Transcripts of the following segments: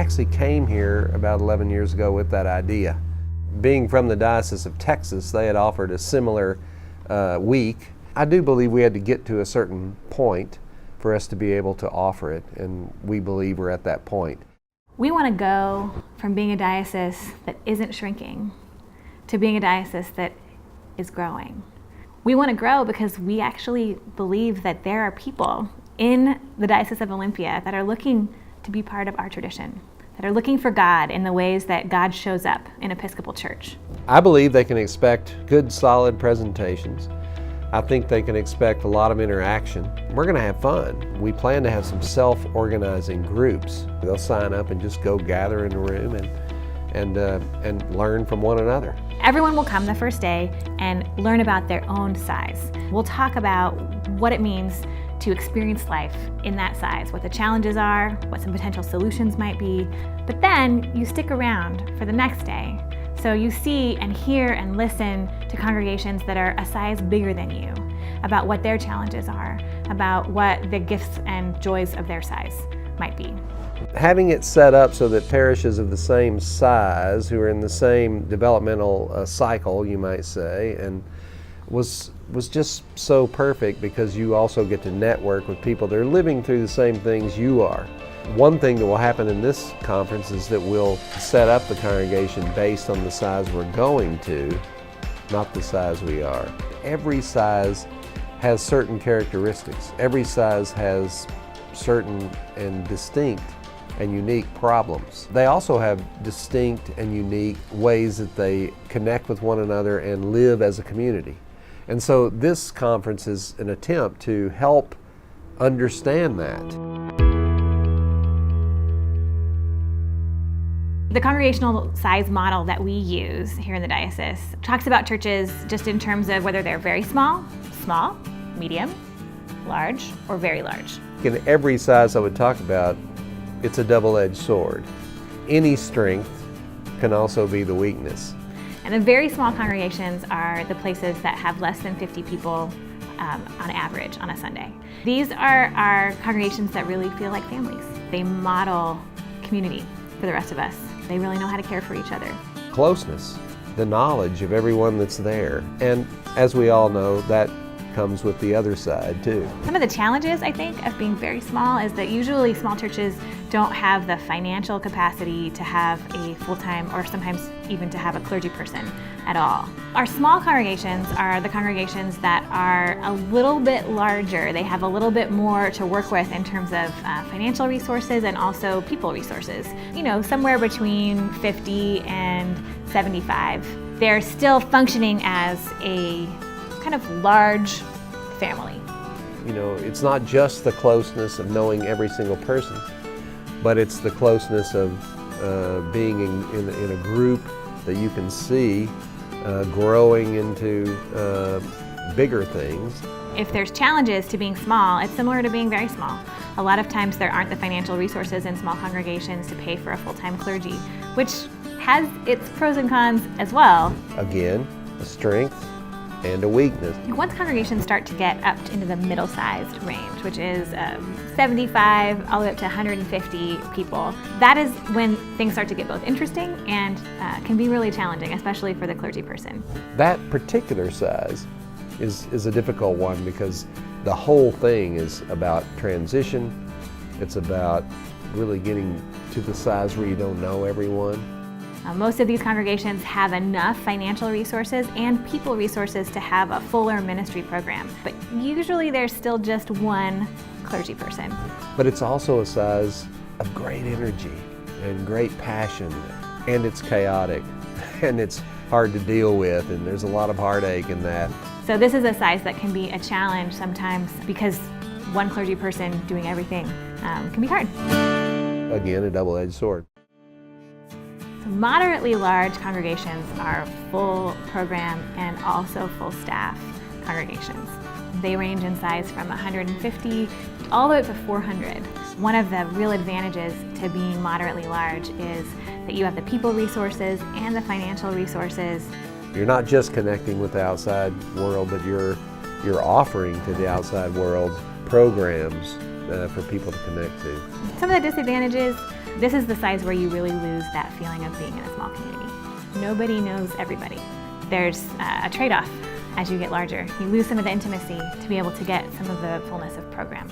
actually came here about 11 years ago with that idea. Being from the Diocese of Texas, they had offered a similar week. I do believe we had to get to a certain point for us to be able to offer it, and we believe we're at that point. We want to go from being a diocese that isn't shrinking to being a diocese that is growing. We want to grow because we actually believe that there are people in the Diocese of Olympia that are looking to be part of our tradition, that are looking for God in the ways that God shows up in Episcopal Church. I believe they can expect good, solid presentations. I think they can expect a lot of interaction. We're going to have fun. We plan to have some self-organizing groups. They'll sign up and just go gather in a room and learn from one another. Everyone will come the first day and learn about their own size. We'll talk about what it means to experience life in that size, what the challenges are, what some potential solutions might be. But then you stick around for the next day. So you see and hear and listen to congregations that are a size bigger than you, about what their challenges are, about what the gifts and joys of their size might be. Having it set up so that parishes of the same size, who are in the same developmental cycle, you might say, and was just so perfect because you also get to network with people that are living through the same things you are. One thing that will happen in this conference is that we'll set up the congregation based on the size we're going to, not the size we are. Every size has certain characteristics. Every size has certain and distinct and unique problems. They also have distinct and unique ways that they connect with one another and live as a community. And so this conference is an attempt to help understand that. The congregational size model that we use here in the diocese talks about churches just in terms of whether they're very small, medium, large, or very large. In every size I would talk about, it's a double-edged sword. Any strength can also be the weakness. And the very small congregations are the places that have less than 50 people on average on a Sunday. These are our congregations that really feel like families. They model community for the rest of us. They really know how to care for each other. Closeness, the knowledge of everyone that's there. And as we all know, that comes with the other side too. Some of the challenges, I think, of being very small is that usually small churches don't have the financial capacity to have a full-time or sometimes even to have a clergy person at all. Our small congregations are the congregations that are a little bit larger. They have a little bit more to work with in terms of financial resources and also people resources. You know, somewhere between 50 and 75. They're still functioning as a kind of large family. You know, it's not just the closeness of knowing every single person, but it's the closeness of being in a group that you can see growing into bigger things. If there's challenges to being small, it's similar to being very small. A lot of times there aren't the financial resources in small congregations to pay for a full-time clergy, which has its pros and cons as well. Again, a strength and a weakness. Once congregations start to get up into the middle-sized range, which is 75 all the way up to 150 people, that is when things start to get both interesting and can be really challenging, especially for the clergy person. That particular size is a difficult one because the whole thing is about transition. It's about really getting to the size where you don't know everyone. Most of these congregations have enough financial resources and people resources to have a fuller ministry program, but usually there's still just one clergy person. But it's also a size of great energy and great passion, and it's chaotic, and it's hard to deal with, and there's a lot of heartache in that. So this is a size that can be a challenge sometimes because one clergy person doing everything can be hard. Again, a double-edged sword. Moderately large congregations are full program and also full staff congregations. They range in size from 150 all the way up to 400. One of the real advantages to being moderately large is that you have the people resources and the financial resources. You're not just connecting with the outside world, but you're offering to the outside world programs for people to connect to. Some of the disadvantages This is the size where you really lose that feeling of being in a small community. Nobody knows everybody. There's a trade-off as you get larger. You lose some of the intimacy to be able to get some of the fullness of program.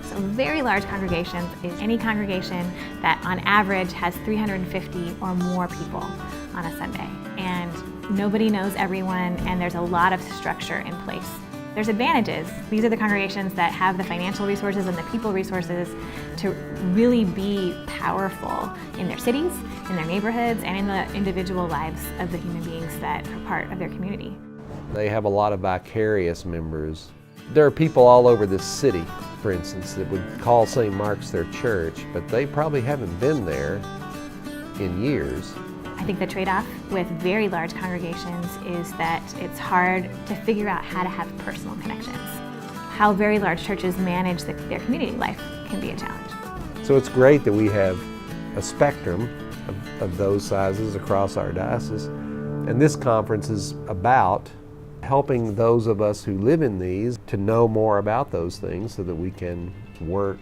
So very large congregations is any congregation that on average has 350 or more people on a Sunday. And nobody knows everyone, and there's a lot of structure in place. There's advantages. These are the congregations that have the financial resources and the people resources to really be powerful in their cities, in their neighborhoods, and in the individual lives of the human beings that are part of their community. They have a lot of vicarious members. There are people all over this city, for instance, that would call St. Mark's their church, but they probably haven't been there in years. I think the trade-off with very large congregations is that it's hard to figure out how to have personal connections. How very large churches manage their community life can be a challenge. So it's great that we have a spectrum of those sizes across our diocese. And this conference is about helping those of us who live in these to know more about those things so that we can work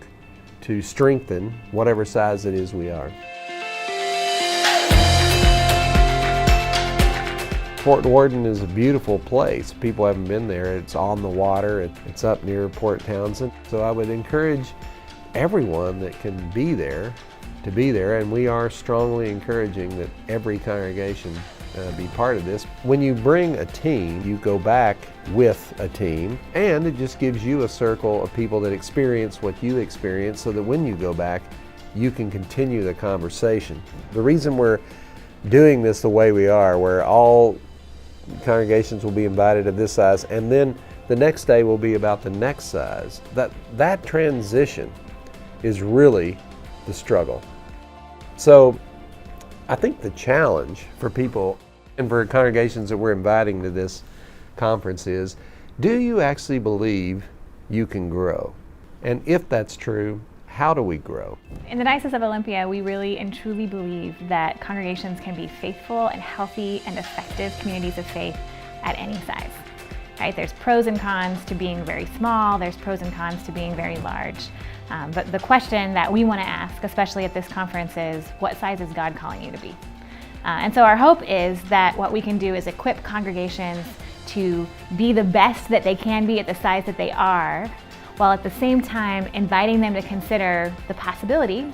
to strengthen whatever size it is we are. Fort Worden is a beautiful place. People haven't been there. It's on the water. It's up near Port Townsend. So I would encourage everyone that can be there to be there, and we are strongly encouraging that every congregation be part of this. When you bring a team, you go back with a team, and it just gives you a circle of people that experience what you experience so that when you go back, you can continue the conversation. The reason we're doing this the way we are, where all congregations will be invited of this size, and then the next day will be about the next size. That transition is really the struggle. So I think the challenge for people and for congregations that we're inviting to this conference is, do you actually believe you can grow? And if that's true, how do we grow? In the Diocese of Olympia, we really and truly believe that congregations can be faithful and healthy and effective communities of faith at any size. Right? There's pros and cons to being very small, there's pros and cons to being very large. But the question that we want to ask, especially at this conference, is what size is God calling you to be? And so our hope is that what we can do is equip congregations to be the best that they can be at the size that they are, while at the same time inviting them to consider the possibility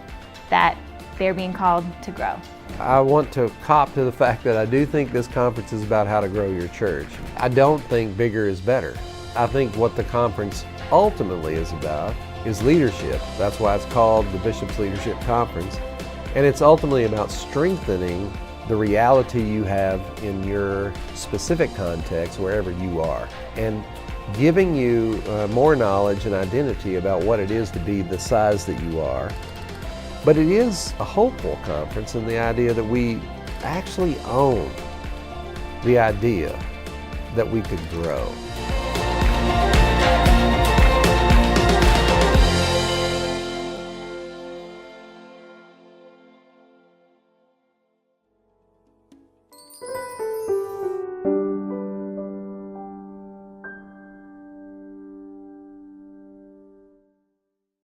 that they're being called to grow. I want to cop to the fact that I do think this conference is about how to grow your church. I don't think bigger is better. I think what the conference ultimately is about is leadership. That's why it's called the Bishop's Leadership Conference. And it's ultimately about strengthening the reality you have in your specific context, wherever you are, and giving you more knowledge and identity about what it is to be the size that you are. But it is a hopeful conference in the idea that we actually own the idea that we could grow.